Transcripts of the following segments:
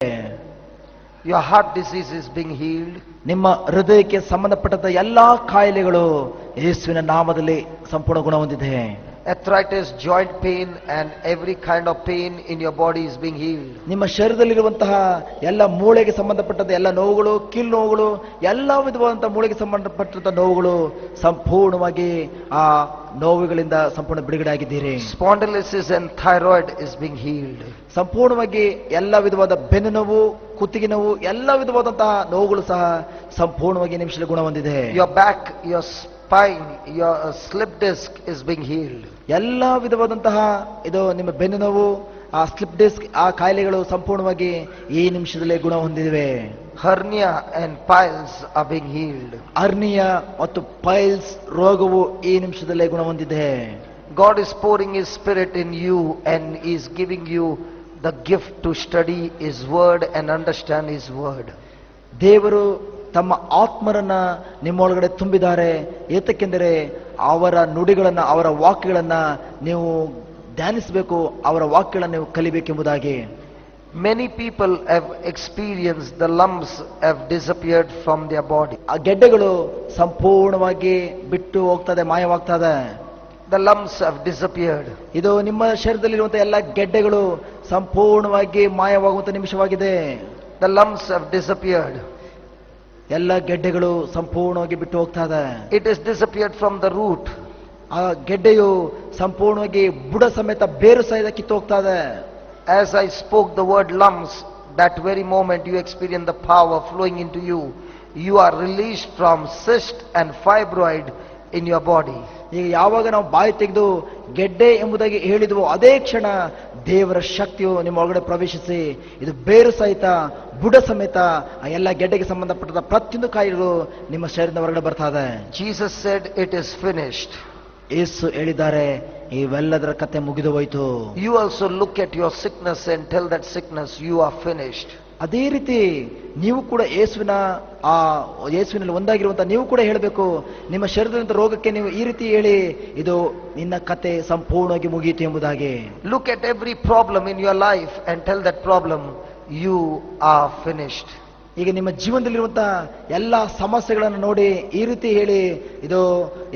Your heart disease is being healed. ನಿಮ್ಮ ಹೃದಯಕ್ಕೆ ಸಂಬಂಧಪಟ್ಟಂತ ಎಲ್ಲಾ ಕಾಯಿಲೆಗಳು ಯೇಸುವಿನ ನಾಮದಲ್ಲಿ ಸಂಪೂರ್ಣ ಗುಣ ಹೊಂದಿದೆ. Arthritis, joint pain and every kind of pain in your body is being healed. ನಿಮ್ಮ ಶರೀರದಲ್ಲಿರುವಂತಹ ಎಲ್ಲ ಮೂಳೆಗೆ ಸಂಬಂಧಪಟ್ಟಂತ ಎಲ್ಲ ನೋವುಗಳು, ಕೀಲು ನೋವುಗಳು, ಎಲ್ಲ ವಿಧವಾದಂತಹ ಮೂಳೆಗೆ ಸಂಬಂಧಪಟ್ಟಂತ ನೋವುಗಳು ಸಂಪೂರ್ಣವಾಗಿ ಆ ನೋವುಗಳಿಂದ ಸಂಪೂರ್ಣ ಬಿಡುಗಡೆ ಆಗಿದ್ದೀರಿ. Spondylosis and thyroid is being healed. ಸಂಪೂರ್ಣವಾಗಿ ಎಲ್ಲ ವಿಧವಾದ ಬೆನ್ನು ನೋವು, ಕುತ್ತಿಗೆ ನೋವು, ಎಲ್ಲ ವಿಧವಾದಂತಹ ನೋವುಗಳು ಸಹ ಸಂಪೂರ್ಣವಾಗಿ ನಿಮಿಷದಲ್ಲಿ ಗುಣ ಹೊಂದಿದೆ. Your back, your spine, your slip disc is being healed. ಎಲ್ಲ ವಿಧವಾದಂತಹ ಇದು ನಿಮ್ಮ ಬೆನ್ನು ನೋವು, ಆ ಸ್ಲಿಪ್ ಡಿಸ್ಕ್, ಆ ಕಾಯಿಲೆಗಳು ಸಂಪೂರ್ಣವಾಗಿ ಈ ನಿಮಿಷದಲ್ಲೇ ಗುಣ ಹೊಂದಿವೆ. Hernia and piles are being healed. Hernia ಮತ್ತು ಪೈಲ್ಸ್ ರೋಗವು ಈ ನಿಮಿಷದಲ್ಲೇ ಗುಣ ಹೊಂದಿದೆ. God is pouring His Spirit in you and is giving you the gift to study His word and understand His word. ದೇವರು ತಮ್ಮ ಆತ್ಮರನ್ನ ನಿಮ್ಮೊಳಗಡೆ ತುಂಬಿದ್ದಾರೆ. ಏತಕ್ಕೆಂದರೆ ಅವರ ನುಡಿಗಳನ್ನ, ಅವರ ವಾಕ್ಯಗಳನ್ನ ನೀವು ಧ್ಯಾನಿಸಬೇಕು, ಅವರ ವಾಕ್ಯಗಳನ್ನು ನೀವು ಕಲಿಬೇಕೆಂಬುದಾಗಿ. Many people have experienced the lumps have disappeared from their body. ಆ ಗೆಡ್ಡೆಗಳು ಸಂಪೂರ್ಣವಾಗಿ ಬಿಟ್ಟು ಹೋಗ್ತದೆ, ಮಾಯವಾಗ್ತದೆ. The lumps have disappeared. ಇದು ನಿಮ್ಮ ಶರೀರದಲ್ಲಿರುವಂತಹ ಎಲ್ಲ ಗೆಡ್ಡೆಗಳು ಸಂಪೂರ್ಣವಾಗಿ ಮಾಯವಾಗುವಂತ ನಿಮಿಷವಾಗಿದೆ. The lumps have disappeared. ಎಲ್ಲ ಗೆಡ್ಡೆಗಳು ಸಂಪೂರ್ಣವಾಗಿ ಬಿಟ್ಟು ಹೋಗ್ತಾ ಇದೆ. It has disappeared from the root. ಆ ಗೆಡ್ಡೆಯು ಸಂಪೂರ್ಣವಾಗಿ ಬುಡ ಸಮೇತ ಬೇರು ಸಹಿತ ಕಿತ್ತು ಹೋಗ್ತಾ ಇದೆ. As I spoke the word lumps, that very moment you experience the power flowing into you. You are released from cyst and fibroid in your body. ಈಗ ಯಾವಾಗ ನಾವು ಬಾಯಿ ತೆಗೆದು ಗೆಡ್ಡೆ ಎಂಬುದಾಗಿ ಹೇಳಿದ್ವೋ ಅದೇ ಕ್ಷಣ ದೇವರ ಶಕ್ತಿಯು ನಿಮ್ಮ ಒಳಗಡೆ ಪ್ರವೇಶಿಸಿ ಇದು ಬೇರು ಸಹಿತ ಬುಡ ಸಮೇತ ಆ ಎಲ್ಲ ಗೆಡ್ಡೆಗೆ ಸಂಬಂಧಪಟ್ಟ ಪ್ರತಿಯೊಂದು ಕಾಯಿಲೆಗಳು ನಿಮ್ಮ ಶರೀರದ ಹೊರಗಡೆ ಬರ್ತಾ ಇದೆ. Jesus said it is finished. ಯೇಸು ಹೇಳಿದ್ದಾರೆ ಇವೆಲ್ಲದರ ಕತೆ ಮುಗಿದು ಹೋಯಿತು. You also look at your sickness and tell that sickness you are finished. ಅದೇ ರೀತಿ ನೀವು ಕೂಡ ಯೇಸುವಿನಲ್ಲಿ ಒಂದಾಗಿರುವಂತ ನೀವು ಕೂಡ ಹೇಳಬೇಕು, ನಿಮ್ಮ ಶರೀರದಂತ ರೋಗಕ್ಕೆ ನೀವು ಈ ರೀತಿ ಹೇಳಿ ಇದು ನಿನ್ನ ಕತೆ ಸಂಪೂರ್ಣವಾಗಿ ಮುಗಿಯಿತು ಎಂಬುದಾಗಿ. Look at every problem in your life and tell that problem you are finished. ಈಗ ನಿಮ್ಮ ಜೀವನದಲ್ಲಿರುವಂತ ಎಲ್ಲ ಸಮಸ್ಯೆಗಳನ್ನು ನೋಡಿ ಈ ರೀತಿ ಹೇಳಿ ಇದು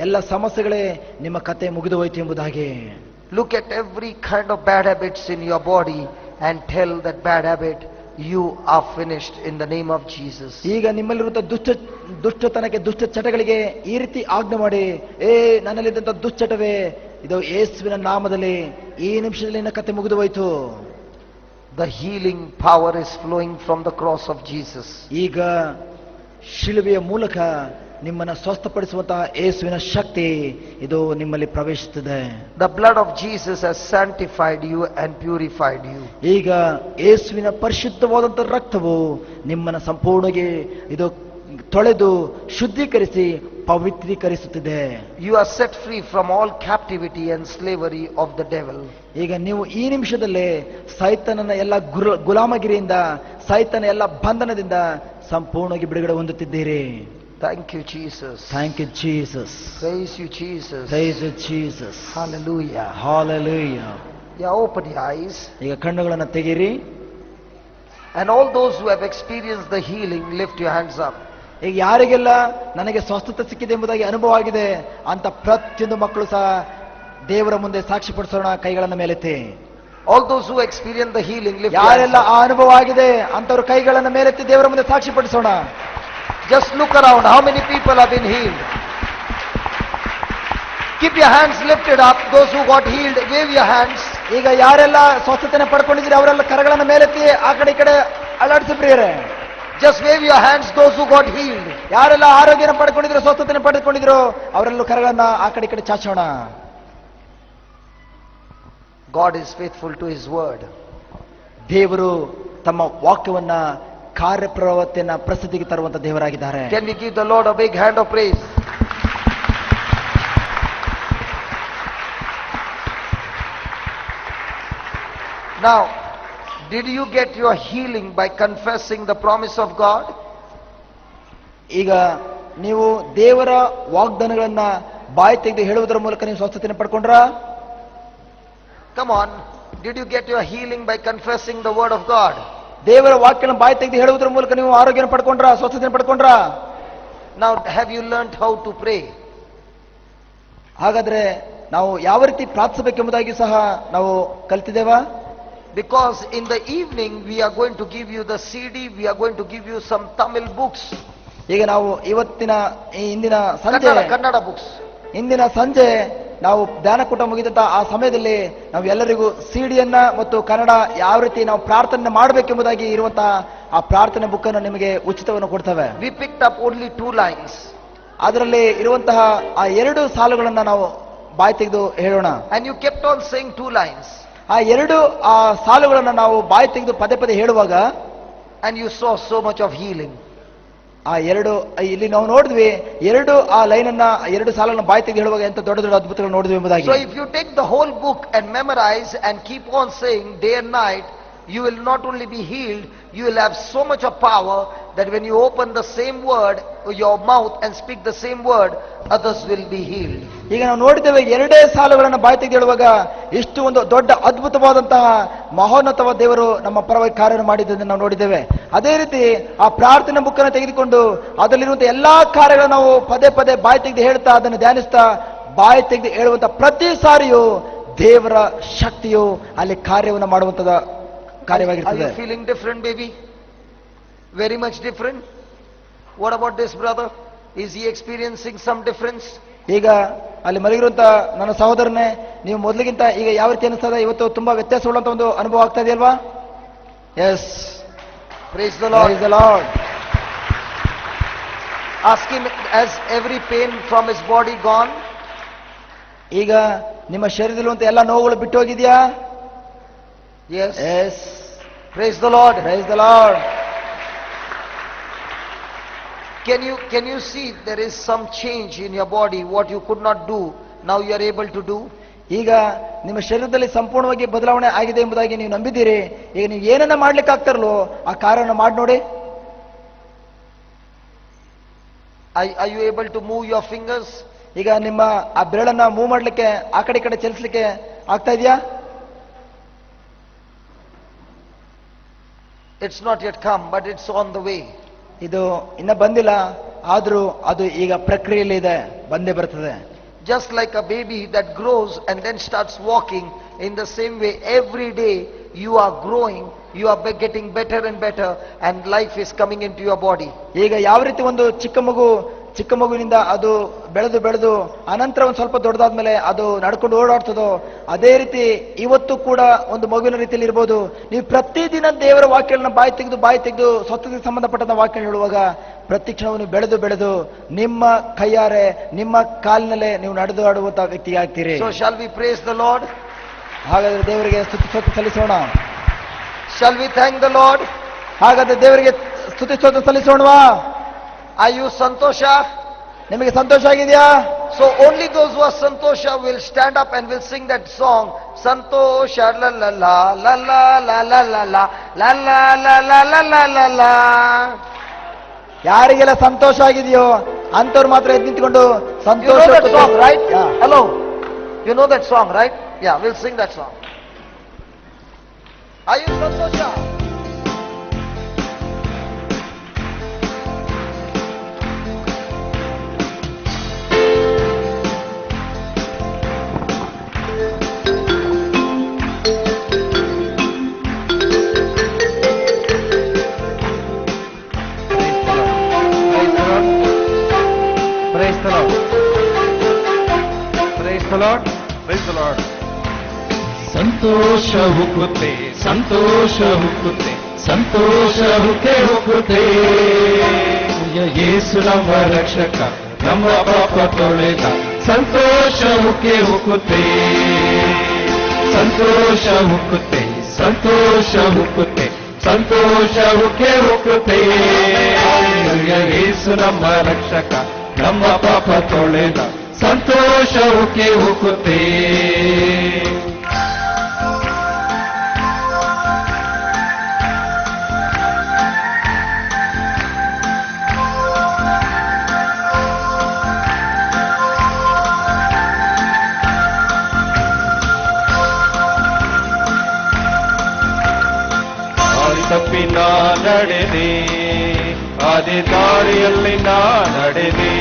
ಎಲ್ಲ ಸಮಸ್ಯೆಗಳೇ ನಿಮ್ಮ ಕತೆ ಮುಗಿದು ಹೋಯಿತು ಎಂಬುದಾಗಿ. Look at every kind of bad habits in your body and tell that bad habit you are finished in the name of Jesus. ಈಗ ನಿಮ್ಮಲ್ಲಿರುವಂತ ದುಷ್ಟತನಕ್ಕೆ, ದುಷ್ಟ ಚಟಗಳಿಗೆ ಈ ರೀತಿ ಆಜ್ಞೆ ಮಾಡಿ, ನನ್ನಲ್ಲಿದ್ದಂತ ದುಶ್ಚಟವೇ ಇದು ಯೇಸುವಿನ ನಾಮದಲ್ಲಿ ಈ ನಿಮಿಷದಲ್ಲಿ ನಿನ್ನ ಕತೆ ಮುಗಿದು ಹೋಯಿತು. The healing power is flowing from the cross of Jesus. ಈಗ ಶಿಲುಬೆಯ ಮೂಲಕ ನಿಮ್ಮನ್ನು ಸ್ವಸ್ಥಪಡಿಸುವಂತಹ ಯೇಸುವಿನ ಶಕ್ತಿ ಇದು ನಿಮ್ಮಲ್ಲಿ ಪ್ರವೇಶಿಸುತ್ತದೆ. The blood of Jesus has sanctified you and purified you. ಈಗ ಯೇಸುವಿನ ಪರಿಶುದ್ಧವಾದಂತಹ ರಕ್ತವು ನಿಮ್ಮನ್ನು ಸಂಪೂರ್ಣವಾಗಿ ಇದು ತೊಳೆದು ಶುದ್ಧೀಕರಿಸಿ ಪವಿತ್ರೀಕರಿಸುತ್ತಿದೆ. You are set free from all captivity and slavery of the devil. ಈಗ ನೀವು ಈ ನಿಮಿಷದಲ್ಲೇ ಸೈತಾನನ ಎಲ್ಲ ಗುಲಾಮಗಿರಿಯಿಂದ, ಸೈತಾನ ಎಲ್ಲ ಬಂಧನದಿಂದ ಸಂಪೂರ್ಣವಾಗಿ ಬಿಡುಗಡೆ ಹೊಂದುತ್ತಿದ್ದೀರಿ. Thank you, Jesus. Thank you, Jesus. Praise you, Jesus. Praise you, Jesus. Hallelujah. Hallelujah. Yeah, open your eyes. ಈಗ ಕಣ್ಣುಗಳನ್ನು ತೆಗೀರಿ. And all those who have experienced the healing, lift your hands up. ಈಗ ಯಾರಿಗೆಲ್ಲ ನನಗೆ ಸ್ವಸ್ಥತೆ ಸಿಕ್ಕಿದೆ ಎಂಬುದಾಗಿ ಅನುಭವ ಆಗಿದೆ ಅಂತ ಪ್ರತಿಯೊಂದು ಮಕ್ಕಳು ಸಹ ದೇವರ ಮುಂದೆ ಸಾಕ್ಷಿ ಪಡಿಸೋಣ. ಕೈಗಳನ್ನು ಮೇಲೆತ್ತಿ. All those who experience the healing, lift your ಯಾರೆಲ್ಲ hands ಆ up. ಅನುಭವ ಆಗಿದೆ ಅಂತವರು ಕೈಗಳನ್ನು ಮೇಲೆತ್ತಿ ದೇವರ ಮುಂದೆ ಸಾಕ್ಷಿ ಪಡಿಸೋಣ. Just look around. How many people have been healed? Keep your hands lifted up. Those who got healed, wave your hands. ಈಗ ಯಾರೆಲ್ಲ ಸ್ವಸ್ಥತೆಯನ್ನು ಪಡ್ಕೊಂಡಿದ್ರೆ ಅವರೆಲ್ಲ ಕರಗಳನ್ನು ಮೇಲೆತ್ತಿ ಆ ಕಡೆ ಈ ಕಡೆ ಅಲ್ಲಾಡಿಸಿ ಪ್ರಿಯರೇ. Just wave your hands, those who got healed. ಯಾರೆಲ್ಲ ಆರೋಗ್ಯನ ಪಡ್ಕೊಂಡಿದ್ರು, ಸ್ವಸ್ಥತೆಯನ್ನು ಪಡೆದುಕೊಂಡಿದ್ರು ಅವರೆಲ್ಲ ಕರಗಳನ್ನ ಆ ಕಡೆ ಈ ಕಡೆ ಚಾಚೋಣ. God is faithful to His word. ದೇವರು ತಮ್ಮ ವಾಕ್ಯವನ್ನ ಕಾರ್ಯಪ್ರವೃತ್ತಿಯನ್ನ ಪ್ರಸಿದ್ಧಿಗೆ ತರುವಂತ ದೇವರಾಗಿದ್ದಾರೆ. Can we give the Lord a big hand of praise? Now, did you get your healing by confessing the promise of God? ಈಗ ನೀವು ದೇವರ ವಾಗ್ದಾನಗಳನ್ನ ಬಾಯಿ ತೆಗೆದು ಹೇಳುವುದರ ಮೂಲಕ ನೀವು ಸ್ವಸ್ಥತೆಯನ್ನು ಪಡ್ಕೊಂಡ್ರ? Come on, did you get your healing by confessing the word of God? ದೇವರ ವಾಕ್ಯನ ಬಾಯಿ ತೆಗೆದು ಹೇಳುವುದರ ಮೂಲಕ ನೀವು ಆರೋಗ್ಯನ ಪಡ್ಕೊಂಡ್ರ, ಸ್ವಸ್ಥತೆಯನ್ನು ಪಡ್ಕೊಂಡ್ರ? Now have you learned how to pray? ಹಾಗಾದ್ರೆ ನಾವು ಯಾವ ರೀತಿ ಪ್ರಾರ್ಥಿಸಬೇಕೆಂಬುದಾಗಿ ಸಹ ನಾವು ಕಲಿತಿದ್ದೇವಾ? Because in the evening we are going to give you the CD, we are going to give you some Tamil books. ಈಗ ನಾವು ಇಂದಿನ ಸಂಜೆ Kannada books. ಇಂದಿನ ಸಂಜೆ ನಾವು ಧ್ಯಾನಕೂಟ ಮುಗಿದಂತ ಆ ಸಮಯದಲ್ಲಿ ನಾವು ಎಲ್ಲರಿಗೂ ಸಿಡಿಯನ್ನ ಮತ್ತು ಕನ್ನಡ ಯಾವ ರೀತಿ ನಾವು ಪ್ರಾರ್ಥನೆ ಮಾಡಬೇಕೆಂಬುದಾಗಿ ಇರುವಂತಹ ಆ ಪ್ರಾರ್ಥನೆ ಬುಕ್ ಅನ್ನು ನಿಮಗೆ ಉಚಿತವನ್ನು ಕೊಡ್ತೇವೆ. We picked up only 2 lines. ಅದರಲ್ಲಿ ಇರುವಂತಹ ಆ 2 ಸಾಲುಗಳನ್ನ ನಾವು ಬಾಯಿ ತೆಗೆದು ಹೇಳೋಣ. And you kept on saying 2 lines. ಆ 2 ಸಾಲುಗಳನ್ನ ನಾವು ಬಾಯಿ ತೆಗೆದು ಪದೇ ಪದೇ ಹೇಳುವಾಗ and you saw so much of healing. ಆ 2 ಇಲ್ಲಿ ನಾವು ನೋಡಿದ್ವಿ, 2 ಆ ಲೈನ್ ಅನ್ನ 2 ಸಾಲನ್ನ ಬಾಯಿ ತೆಗೆದು ಹೇಳುವಾಗ ಎಂತ ದೊಡ್ಡ ದೊಡ್ಡ ಅದ್ಭುತಗಳು ನೋಡಿದ್ವಿ ಎಂಬುದಾಗಿ. So if you take the whole book and memorize and keep on saying day and night, you will not only be healed, you will have so much of power that when you open the same word, your mouth, and speak the same word, others will be healed. ಈಗ ನಾವು ನೋಡಿದ್ದೇವೆ 2 ಸಾಲುಗಳನ್ನು ಬಾಯಿ ತೆಗೆದು ಹೇಳುವಾಗ ಇಷ್ಟು ಒಂದು ದೊಡ್ಡ ಅದ್ಭುತವಾದಂತಹ ಮಹೋನ್ನತವಾದ ದೇವರು ನಮ್ಮ ಪರವಾಗಿ ಕಾರ್ಯ ಮಾಡಿದ್ದನ್ನು ನಾವು ನೋಡಿದ್ದೇವೆ. ಅದೇ ರೀತಿ ಆ ಪ್ರಾರ್ಥನೆ ಬುಕ್ ಅನ್ನು ತೆಗೆದುಕೊಂಡು ಅದರಲ್ಲಿರುವಂತಹ ಎಲ್ಲಾ ಕಾರ್ಯಗಳನ್ನು ನಾವು ಪದೇ ಪದೇ ಬಾಯಿ ತೆಗೆದು ಹೇಳ್ತಾ ಅದನ್ನು ಧ್ಯಾನಿಸ್ತಾ ಬಾಯಿ ತೆಗೆದು ಹೇಳುವಂತ ಪ್ರತಿ ಸಾರಿಯೂ ದೇವರ ಶಕ್ತಿಯು ಅಲ್ಲಿ ಕಾರ್ಯವನ್ನು ಮಾಡುವಂತದ ಕಾರ್ಯವಾಗಿರ್ತದೆ. Are you feeling different, baby? Very much different? What about this brother? Is he experiencing some difference? ಈಗ ಅಲ್ಲಿ ಮಲಗಿರುವಂತ ನನ್ನ ಸಹೋದರನೇ, ನೀವು ಮೊದಲಿಗಿಂತ ಈಗ ಯಾವ ರೀತಿ ಅನಿಸ್ತದೆ? ಇವತ್ತು ತುಂಬಾ ವ್ಯತ್ಯಾಸವುಳ್ಳಂತ ಒಂದು ಅನುಭವ ಆಗ್ತಾ ಇದೆಯಲ್ವಾ? Yes, praise the Lord. Praise the Lord. Ask him, has every pain from his body gone? ಈಗ ನಿಮ್ಮ ಶರೀರದಲ್ಲಿರುವಂತ ಎಲ್ಲ ನೋವುಗಳು ಬಿಟ್ಟು ಹೋಗಿದೆಯಾ? Yes. Yes. Praise the Lord. Praise the Lord. Can you see there is some change in your body? What you could not do, now you are able to do. ಈಗ ನಿಮ್ಮ ಶರೀರದಲ್ಲಿ ಸಂಪೂರ್ಣವಾಗಿ ಬದಲಾವಣೆ ಆಗಿದೆ ಎಂಬುದಾಗಿ ನೀವು ನಂಬಿದ್ದೀರಿ. ಈಗ ನೀವು ಏನನ್ನ ಮಾಡ್ಲಿಕ್ಕೆ ಆಗ್ತಾರಲ್ಲೋ ಆ ಕಾರ್ಯವನ್ನು ಮಾಡಿ ನೋಡಿ. Are you able to move your fingers? ಈಗ ನಿಮ್ಮ ಆ ಬೆರಳನ್ನ ಮೂವ್ ಮಾಡ್ಲಿಕ್ಕೆ ಆ ಕಡೆ ಈ ಕಡೆ ಚಲಿಸಲಿಕ್ಕೆ ಆಗ್ತಾ ಇದೆಯಾ? It's not yet come, but it's on the way. ಇದು ಇನ್ನ ಬಂದಿಲ್ಲ, ಆದ್ರೂ ಅದು ಈಗ ಪ್ರಕ್ರಿಯೆಯಲ್ಲಿ ಇದೆ, ಬಂದೇ ಬರ್ತದೆ. Just like a baby that grows and then starts walking, in the same way every day you are growing, you are getting better and better, and life is coming into your body. ಈಗ ಯಾವ ರೀತಿ ಒಂದು ಚಿಕ್ಕ ಮಗುವಿನಿಂದ ಅದು ಬೆಳೆದು ಅನಂತರ ಒಂದು ಸ್ವಲ್ಪ ದೊಡ್ಡದಾದ್ಮೇಲೆ ಅದು ನಡ್ಕೊಂಡು ಓಡಾಡ್ತದೋ ಅದೇ ರೀತಿ ಇವತ್ತು ಕೂಡ ಒಂದು ಮಗುವಿನ ರೀತಿಯಲ್ಲಿ ಇರ್ಬೋದು. ನೀವು ಪ್ರತಿದಿನ ದೇವರ ವಾಕ್ಯಗಳನ್ನ ಬಾಯಿ ತೆಗೆದು ಸ್ವಸ್ಥತೆಗೆ ಸಂಬಂಧಪಟ್ಟಂತ ವಾಕ್ಯ ಹೇಳುವಾಗ ಪ್ರತಿ ಕ್ಷಣವನ್ನು ಬೆಳೆದು ನಿಮ್ಮ ಕೈಯಾರೆ ನಿಮ್ಮ ಕಾಲಿನಲ್ಲೇ ನೀವು ನಡೆದು ಆಡುವಂತ ವ್ಯಕ್ತಿ ಆಗ್ತೀರಿ. So shall we praise the Lord? ಹಾಗಾದ್ರೆ ದೇವರಿಗೆ ಸ್ತುತಿ ಸಲ್ಲಿಸೋಣ. Shall we thank the Lord? ಹಾಗಾದ್ರೆ ದೇವರಿಗೆ ಸ್ತುತಿ ಸಲ್ಲಿಸೋಣವಾ? Are you santosha? ನಿಮಗೆ ಸಂತೋಷ ಆಗಿದೆಯಾ? So only those who are santosha will stand up and will sing that song. Santosha la la la la la la la la la la la la la la la la la. ಯಾರಿಗೆಲ್ಲ ಸಂತೋಷ ಆಗಿದೆಯೋ ಅಂತವ್ರು ಮಾತ್ರ ಎದ್ದು ನಿಂತ್ಕೊಂಡು ಸಂತೋಷ. You know that song, right? Yeah. Hello. You know that song, right? Yeah, we'll sing that song. Are you santosha? Praise the Lord. ಸಂತೋಷ ಹುಕ್ಕುತ್ತೆ, ಸಂತೋಷ ಹುಕ್ಕುತ್ತೆ, ಸಂತೋಷ ಹುಕ್ಕುತ್ತೆ. ಯೇಸು ನಮ್ಮ ರಕ್ಷಕ, ನಮ್ಮ ಪಾಪ ತೊಳೆದ, ಸಂತೋಷ ಹುಕ್ಕುತ್ತೆ, ಸಂತೋಷ ಹುಕ್ಕುತ್ತೆ, ಸಂತೋಷ ಹುಕ್ಕುತ್ತೆ, ಸಂತೋಷ ಹುಕ್ಕುತ್ತೆ. ಯೇಸು ನಮ್ಮ ರಕ್ಷಕ, ನಮ್ಮ ಪಾಪ ತೊಳೆದ, ಸಂತೋಷ ಹುಕ್ಕುತ್ತೆ. ತಪ್ಪಿ ನಡೆದೆ, ಅದೇ ದಾರಿಯಲ್ಲಿ ನಾ ನಡೆದೆ.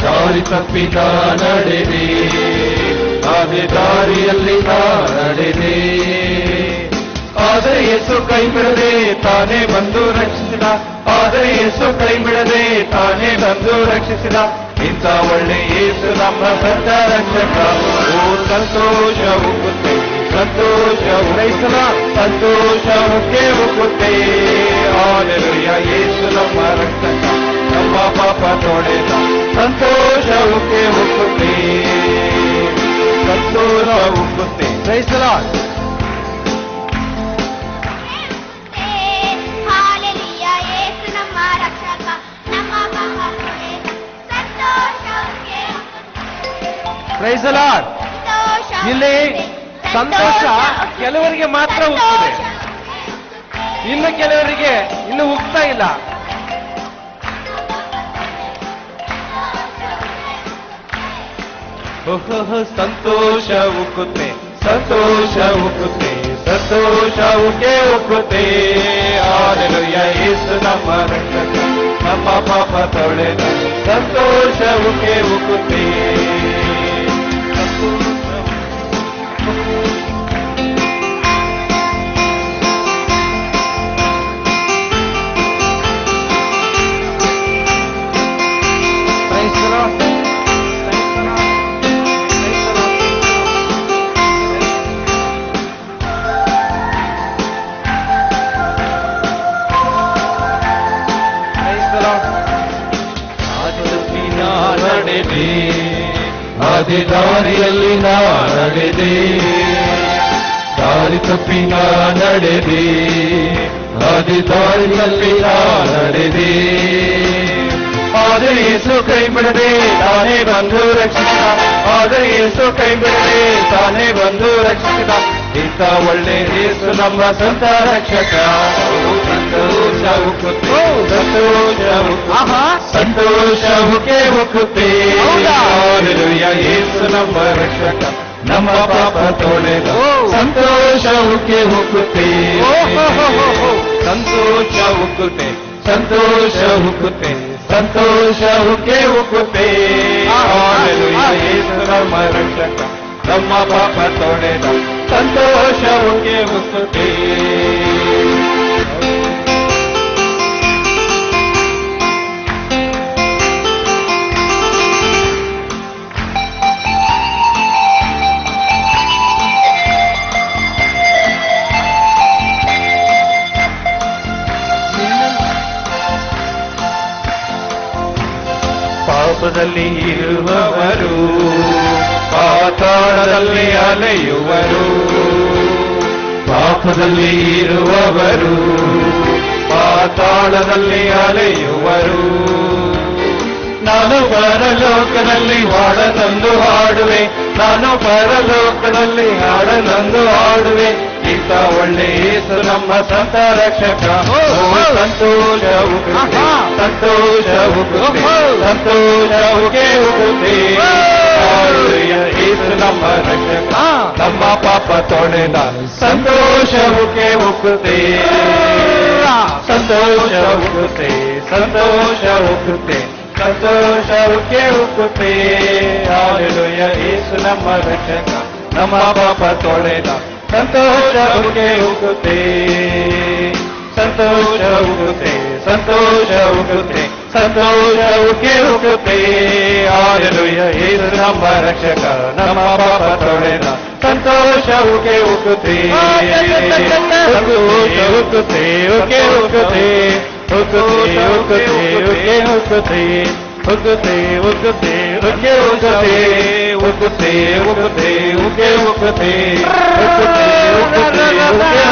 ದಾರಿ ತಪ್ಪಿ ನಾ ನಡೆದೆ, ಅದೇ ದಾರಿಯಲ್ಲಿ ನಾ ನಡೆದೆ. ಆದರೆ ಯೇಸು ಕೈ ಬಿಡದೆ ತಾನೇ ಬಂದು ರಕ್ಷಿಸಿದ, ಆದರೆ ಯೇಸು ಕೈ ಬಿಡದೆ ತಾನೇ ಬಂದು ರಕ್ಷಿಸಿದ. ಇಂಥ ಒಳ್ಳೆ ಯೇಸು ನಮ್ಮ ಸತ್ತ ರಕ್ಷಕ. ಓ ಸಂತೋಷ ಉಕ್ಕುತ್ತೆ, ಸಂತೋಷ ಉರೈಸಲ, ಸಂತೋಷ ಉಕ್ಕೆ ಉಕ್ಕುತ್ತೆ. ಹಾಲೆಲೂಯ, ಯೇಸು ನಮ್ಮ ರಕ್ಷಕ, ನಮ್ಮ ಪಾಪ ತೊಳೆದ, ಸಂತೋಷ ಉಕ್ಕೆ ಉಕ್ಕುತ್ತೆ, ಸಂತೋಷ ಉಕ್ಕುತ್ತೆ. Praise the lord. Praise the lord. ಇಲ್ಲಿ ಸಂತೋಷ ಕೆಲವರಿಗೆ ಮಾತ್ರ ಉಕ್ಕಿದೆ, ಇನ್ನು ಕೆಲವರಿಗೆ ಇನ್ನು ಉಕ್ತಾ ಇಲ್ಲ. ಸಂತೋಷ ಉಕ್ಕುತ್ತೆ, ಸಂತೋಷ ಉಕ್ಕುತ್ತೆ, ಸಂತೋಷ ಉಕ್ಕೆ ಉಕ್ಕುತ್ತೆ. ಹಾಲೆಲೂಯ, ಯೇಸು ನಮ್ಮ ರಕ್ಷಕ, ನಮ್ಮ ಪಾಪ ತೊಳೆದ, ಸಂತೋಷ ಉಕ್ಕೆ ಉಕ್ಕುತ್ತೆ. ಅದೇ ದಾರಿಯಲ್ಲಿ ನಾ ನಡೆದೆ, ದಾರಿ ತಪ್ಪಿ ನಾ ನಡೆದೆ, ಅದೇ ದಾರಿಯಲ್ಲಿ ನಾ ನಡೆದೆ. ಆದರೆ ಯೇಸು ಕೈ ಬಿಡದೆ ತಾನೇ ಬಂದು ರಕ್ಷಿಸಿದ, ಆದರೆ ಯೇಸು ಕೈ ಬಿಡದೆ ತಾನೇ ಬಂದು ರಕ್ಷಿಸಿದ. ಇಂಥ ಒಳ್ಳೆ ಯೇಸು ನಮ್ಮ ಸ್ವಂತ ರಕ್ಷಕ. ಸಂತೋಷ ಉಕ್ಕುತ್ತೆ, ಸಂತೋಷ ಸಂತೋಷ ಉಕ್ಕೆ ಉಕ್ಕುತ್ತೆ. ಹಾಲೆಲೂಯ, ಯೇಸು ನಮ್ಮ ರಕ್ಷಕ, ನಮ್ಮ ಪಾಪ ತೊಳೆದ, ಸಂತೋಷ ಉಕ್ಕೆ ಉಕ್ಕುತ್ತೆ, ಸಂತೋಷ ಉಕ್ಕುತ್ತೆ, ಸಂತೋಷ ಉಕ್ಕುತ್ತೆ, ಸಂತೋಷ ಉಕ್ಕೆ ಉಕ್ಕುತ್ತೆ. ಹಾಲೆಲೂಯ, ಯೇಸು ನಮ್ಮ ರಕ್ಷಕ, ನಮ್ಮ ಪಾಪ ತೊಳೆದ, ಸಂತೋಷ ಉಕ್ಕೆ ಉಕ್ಕುತ್ತೆ. ಪಾಪದಲ್ಲಿ ಇರುವವರು ಪಾತಾಳದಲ್ಲಿ ಅಲೆಯುವರು, ಪಾಪದಲ್ಲಿ ಇರುವವರು ಪಾತಾಳದಲ್ಲಿ ಅಲೆಯುವರು. ನಾನು ಪರಲೋಕದಲ್ಲಿ ಹಾಡನೊಂದು ಹಾಡುವೆ, ನಾನು ಪರಲೋಕದಲ್ಲಿ ಹಾಡನೊಂದು ಹಾಡುವೆ. ಇಂಥ ಒಳ್ಳೆ ಯೇಸು ನಮ್ಮ ಸ್ವಂತ ರಕ್ಷಕ. ಸಂತೋಷ ಉಕ್ಕುತ್ತೆ, ಸಂತೋಷ ಉಕ್ಕುತ್ತೆ, ಸಂತೋಷ ಉಕ್ಕೆ ಉಕ್ಕುತ್ತೆ. ಯೇಸು ನಮ್ಮ ರಕ್ಷಕ, ನಮ್ಮ ಪಾಪ ತೊಳೆದ, ಸಂತೋಷ ಉಕ್ಕೆ ಉಕ್ಕುತ್ತೆ, ಸಂತೋಷ ಉಕ್ಕುತ್ತೆ, ಸಂತೋಷ ಉಕ್ಕುತ್ತೆ, ಸಂತೋಷ ಉಕ್ಕೆ ಉಕ್ಕುತ್ತೆ. ಹಾಲೆಲೂಯ, ಯೇಸು ನಮ್ಮ ರಕ್ಷಕ, ನಮ್ಮ ಪಾಪ ತೊಳೆದ, ಸಂತೋಷ ಉಕ್ಕೆ ಉಕ್ಕುತ್ತೆ, ಸಂತೋಷ ಉಕ್ಕುತ್ತೆ, ಸಂತೋಷ ಉಕ್ಕುತ್ತೆ, ಸಂತೋಷ ಉಕ್ಕೆ ಉಕ್ಕುತ್ತೆ. ಹಾಲೆಲೂಯ, ಯೇಸು ನಮ್ಮ ರಕ್ಷಕ, ನಮ್ಮ ಪಾಪ ತೊಳೆದ, ಸಂತೋಷ ಉಕ್ಕೆ ಉಕ್ಕುತ್ತೆ, ಸಂತೋಷ ಉಕ್ಕುತ್ತೆ, ಉಕ್ಕೆ ಉಕ್ಕುತ್ತೆ, ಉಕ್ಕುತ್ತೆ, ಉಕ್ಕುತ್ತೆ, ಉಕ್ಕೆ ಉಕ್ಕುತ್ತೆ, ಉಕ್ಕುತ್ತೆ, ಉಕ್ಕುತ್ತೆ, ಉಕ್ಕೆ ಉಕ್ಕುತ್ತೆ, ಉಕ್ಕುತ್ತೆ, ಉಕ್ಕುತ್ತೆ, ಉಕ್ಕೆ ಉಕ್ಕುತ್ತೆ, ಉಕ್ಕುತ್ತೆ, ಉಕ್ಕುತ್ತೆ, ಉಕ್ಕೆ